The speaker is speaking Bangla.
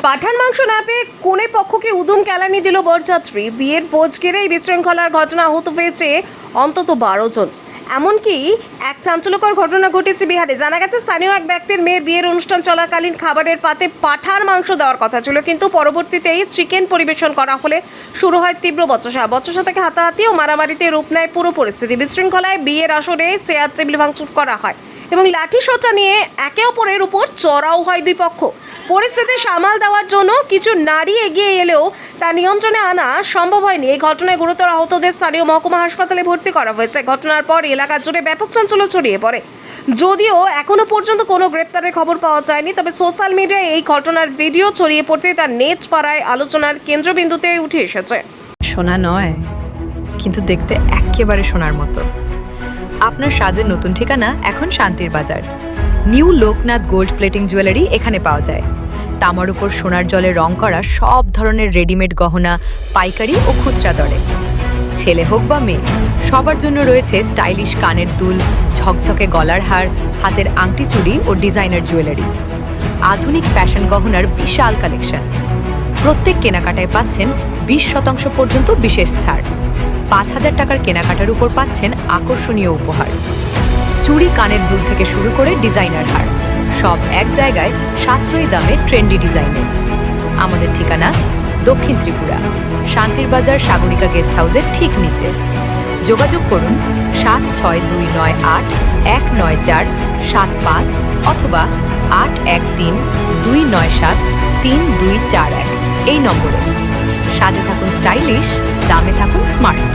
পাঠান মাংস না পেয়ে কোনে পক্ষকে উদুম কেলানি দিল বরযাত্রী। বিয়ের ভোজ ঘিরেই বিশৃঙ্খলার ঘটনা আহত হয়েছে অন্তত 12 জন। এমনকি এক চাঞ্চল্যকর ঘটনা ঘটেছে বিহারে। জানা গেছে স্থানীয় এক ব্যক্তির মেয়ের বিয়ের অনুষ্ঠান চলাকালীন খাবারের পাতে পাঠার মাংস দেওয়ার কথা ছিল, কিন্তু পরবর্তীতেই চিকেন পরিবেশন করা হলে শুরু হয় তীব্র বচসা থেকে হাতাহাতি ও মারামারিতে রূপ নেয় পুরো পরিস্থিতি। বিশৃঙ্খলায় বিয়ের আসরে চেয়ার টেবিল ভাঙচুর করা হয় এবং লাঠিসোঁটা নিয়ে একে অপরের উপর চড়াও হয় দুই পক্ষ। পরিস্থিতি সামাল দেওয়ার জন্য কিছু নারী এগিয়ে এলেও তা নিয়ন্ত্রণে আনা সম্ভব হয়নি। এই ঘটনায় গুরুতর আহতদের স্থানীয় মহকুমা হাসপাতালে ভর্তি করা হয়েছে। ঘটনার পর এলাকা জুড়ে ব্যাপক চাঞ্চল্য ছড়িয়ে পড়ে। যদিও এখনো পর্যন্ত কোনো গ্রেপ্তারের খবর পাওয়া যায়নি, তবে সোশ্যাল মিডিয়ায় এই ঘটনার ভিডিও ছড়িয়ে পড়তে তার নেট পাড়ায় আলোচনার কেন্দ্রবিন্দুতে উঠে এসেছে। সোনা নয়, কিন্তু দেখতে একেবারে সোনার মতো। আপনার সাজের নতুন ঠিকানা এখন শান্তির বাজার। New Loknath gold plating jewellery এখানে পাওয়া যায়। তামার উপর সোনার জলে রং করা সব ধরনের রেডিমেড গহনা পাইকারি ও খুচরা দরে। ছেলে হোক বা মেয়ে, সবার জন্য রয়েছে স্টাইলিশ কানের দুল, ঝকঝকে গলার হার, হাতের আংটি চুড়ি ও ডিজাইনার জুয়েলারি। আধুনিক ফ্যাশন গহনার বিশাল কালেকশন। প্রত্যেক কেনাকাটায় পাচ্ছেন 20% পর্যন্ত বিশেষ ছাড়। 5,000 টাকার কেনাকাটার উপর পাচ্ছেন আকর্ষণীয় উপহার। চুড়ি, কানের দুল থেকে শুরু করে ডিজাইনার হার, সব এক জায়গায় সাশ্রয়ী দামে ট্রেন্ডি ডিজাইনে। আমাদের ঠিকানা দক্ষিণ ত্রিপুরা, শান্তির বাজার সাগরিকা গেস্ট হাউসের ঠিক নিচে। যোগাযোগ করুন 7629819475 অথবা 8132973241 এই নম্বরে। সাজে থাকুন স্টাইলিশ, দামে থাকুন স্মার্ট।